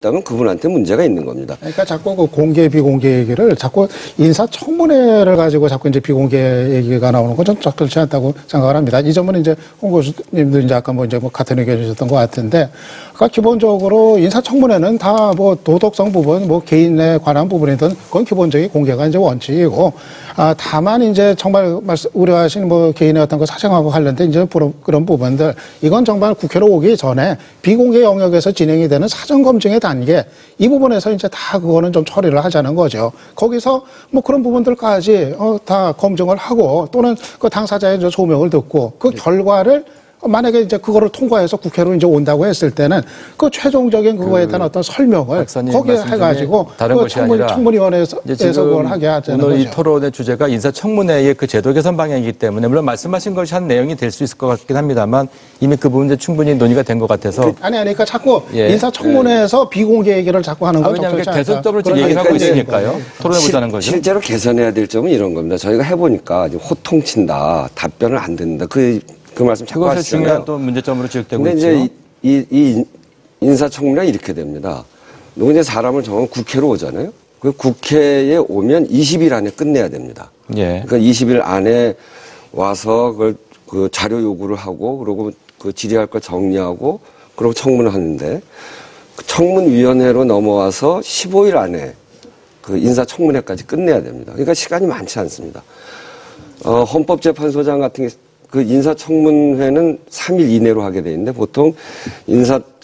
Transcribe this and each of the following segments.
있다면 그분한테 문제가 있는 겁니다. 그러니까 자꾸 그 공개 비공개 얘기를 자꾸 인사청문회를 가지고 자꾸 이제 비공개 얘기가 나오는 건 좀 적절치 않다고 생각을 합니다. 이 점은 이제 홍 교수님도 이제 아까 뭐 같은 의견이셨던 것 같은데, 그러니까 기본적으로 인사청문회는 다 뭐 도덕성 부분, 뭐 개인에 관한 부분이든 그건 기본적인 공개가 이제 원칙이고, 다만 이제 정말 우려하신 뭐 개인의 어떤 그 사생활과 관련된 이제 그런 부분들, 이건 정말 국회로 오기 전에 비공개 영역에서 진행이 되는 사전 검증의 단계, 이 부분에서 이제 다 그거는 좀 처리를 하자는 거죠. 거기서 뭐 그런 부분들까지 다 검증을 하고, 또는 그 당사자의 이제 소명을 듣고 그 결과를 만약에 이제 그거를 통과해서 국회로 이제 온다고 했을 때는 그 최종적인 그거에 대한 어떤 설명을 거기에 해가지고 다른 것이 아니라 청문위원회에서 그걸 하게 하자는 오늘 거죠. 이 토론의 주제가 인사청문회의 그 제도 개선 방향이기 때문에 물론 말씀하신 것이 한 내용이 될 수 있을 것 같긴 합니다만 이미 그 부분은 충분히 논의가 된 것 같아서 그러니까 자꾸 인사청문회에서 비공개 얘기를 자꾸 하는 건 왜냐하면 적절치 않다. 개선점을 지금 얘기를 하고 있으니까요. 토론해보자는 거죠. 실제로 개선해야 될 점은 이런 겁니다. 저희가 해보니까 호통친다, 답변을 안 듣는다. 그 말씀 자꾸 그것이 하시잖아요. 중요한 또 문제점으로 지적되고 근데 있죠. 이제 이 인사청문회가 이렇게 됩니다. 누구 이제 사람을 정하면 국회로 오잖아요. 그 국회에 오면 20일 안에 끝내야 됩니다. 예. 그러니까 20일 안에 와서 그 자료 요구를 하고, 그리고 그 질의할 걸 정리하고, 그리고 청문을 하는데, 그 청문위원회로 넘어와서 15일 안에 그 인사청문회까지 끝내야 됩니다. 그러니까 시간이 많지 않습니다. 헌법재판소장 같은 게 그 인사청문회는 3일 이내로 하게 돼 있는데, 보통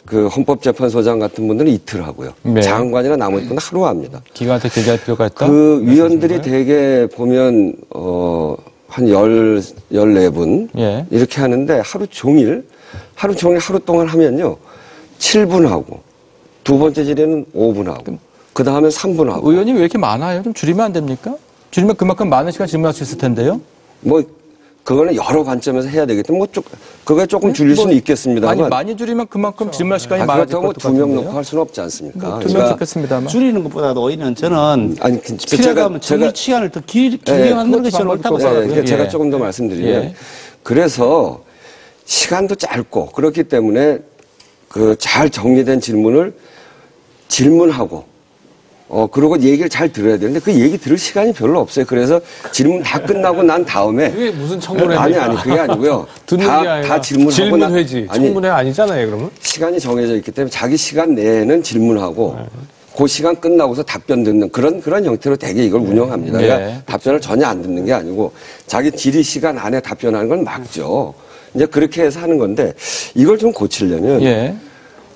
그 헌법재판소장 같은 분들은 이틀 하고요. 네. 장관이나 나머지 분은 하루 합니다. 기간을 더 길게 할 필요가 있다? 그 위원들이 대개 보면, 한 14분. 예. 이렇게 하는데 하루 종일 하루 동안 하면요. 7분 하고, 두 번째 질의는 5분 하고, 그 다음에 3분 하고. 의원님 왜 이렇게 많아요? 좀 줄이면 안 됩니까? 줄이면 그만큼 많은 시간 질문할 수 있을 텐데요? 그거는 여러 관점에서 해야 되기 때문에 그거에 조금 줄일 수는 있겠습니다만. 아니, 많이 줄이면 그만큼 질문할 시간이 많아질 그렇다고 것도 같은데요. 2명 놓고 할 수는 없지 않습니까? 2명 좋겠습니다만. 줄이는 것보다도 오히려 저는 제가 필요하다면 청문 시간을 더 길게 하는 것이 옳다고 생각합니다. 제가 조금 더 말씀드리면, 그래서 시간도 짧고 그렇기 때문에 그 잘 정리된 질문을 질문하고, 그리고 얘기를 잘 들어야 되는데 그 얘기 들을 시간이 별로 없어요. 그래서 질문 다 끝나고 난 다음에. 그게 무슨 청문회? 아니, 그게 아니고요. 다 질문하고. 질문회지. 청문회 아니잖아요, 그러면? 시간이 정해져 있기 때문에 자기 시간 내에는 질문하고, 그 시간 끝나고서 답변 듣는 그런 형태로 되게 이걸 운영합니다. 그러니까 답변을 전혀 안 듣는 게 아니고 자기 질의 시간 안에 답변하는 건 막죠. 이제 그렇게 해서 하는 건데, 이걸 좀 고치려면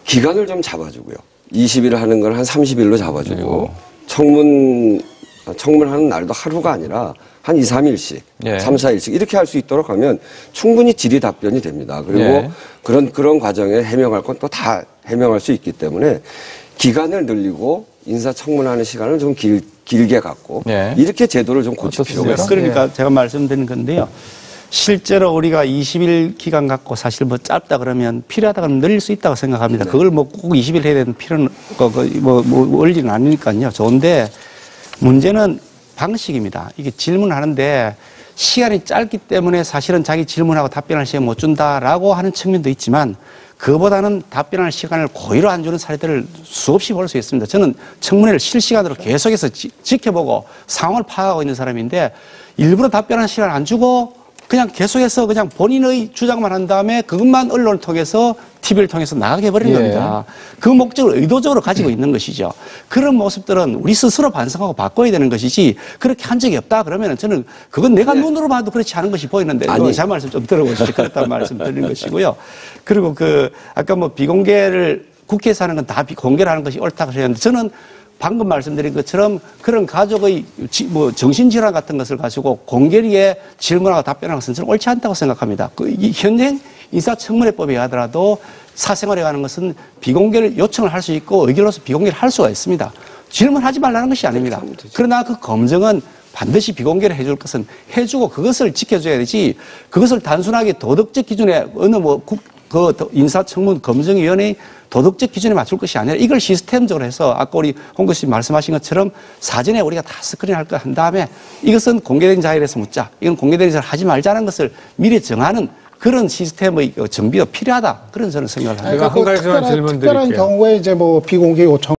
기간을 좀 잡아주고요. 20일 하는 걸 한 30일로 잡아주고, 청문하는 날도 하루가 아니라 한 2, 3일씩, 3, 4일씩 이렇게 할 수 있도록 하면 충분히 질의 답변이 됩니다. 그리고 그런 과정에 해명할 건 또 다 해명할 수 있기 때문에 기간을 늘리고 인사청문하는 시간을 좀 길게 갖고 이렇게 제도를 좀 고칠 필요가 있습니다. 그러니까 제가 말씀드린 건데요. 실제로 우리가 20일 기간 갖고 사실 뭐 짧다 그러면 필요하다 그러면 늘릴 수 있다고 생각합니다. 그걸 뭐 꼭 20일 해야 되는 필요는 원리는 아니니까요. 좋은데 문제는 방식입니다. 이게 질문하는데 시간이 짧기 때문에 사실은 자기 질문하고 답변할 시간 못 준다라고 하는 측면도 있지만, 그보다는 답변할 시간을 고의로 안 주는 사례들을 수없이 볼 수 있습니다. 저는 청문회를 실시간으로 계속해서 지켜보고 상황을 파악하고 있는 사람인데, 일부러 답변할 시간 안 주고 그냥 계속해서 그냥 본인의 주장만 한 다음에 그것만 언론을 통해서 TV를 통해서 나가게 해버린 겁니다. 그 목적을 의도적으로 가지고 있는 것이죠. 그런 모습들은 우리 스스로 반성하고 바꿔야 되는 것이지, 그렇게 한 적이 없다 그러면은 저는 그건 내가 눈으로 봐도 그렇지 않은 것이 보이는데, 제 말씀 좀 들어보시죠. 그렇다는 말씀 드리는 것이고요. 그리고 아까 비공개를 국회에서 하는 건 다 공개를 하는 것이 옳다고 하셨는데, 저는 방금 말씀드린 것처럼 그런 가족의 정신질환 같은 것을 가지고 공개리에 질문하고 답변하는 것은 저는 옳지 않다고 생각합니다. 현행 인사청문회법에 하더라도 사생활에 관한 것은 비공개를 요청을 할 수 있고 의결로서 비공개를 할 수가 있습니다. 질문하지 말라는 것이 아닙니다. 그러나 그 검증은 반드시 비공개를 해줄 것은 해주고 그것을 지켜줘야 되지, 그것을 단순하게 도덕적 기준에 인사청문 검증위원회의 도덕적 기준에 맞출 것이 아니라 이걸 시스템적으로 해서 아까 우리 홍 교수님 말씀하신 것처럼 사전에 우리가 다 스크린할 거 한 다음에 이것은 공개된 자리에서 묻자, 이건 공개된 자리에서 하지 말자는 것을 미리 정하는 그런 시스템의 정비가 필요하다. 그런 저는 생각을 합니다. 제가 한 가지만 질문 드릴게요. 특별한 경우에 이제 비공개 요청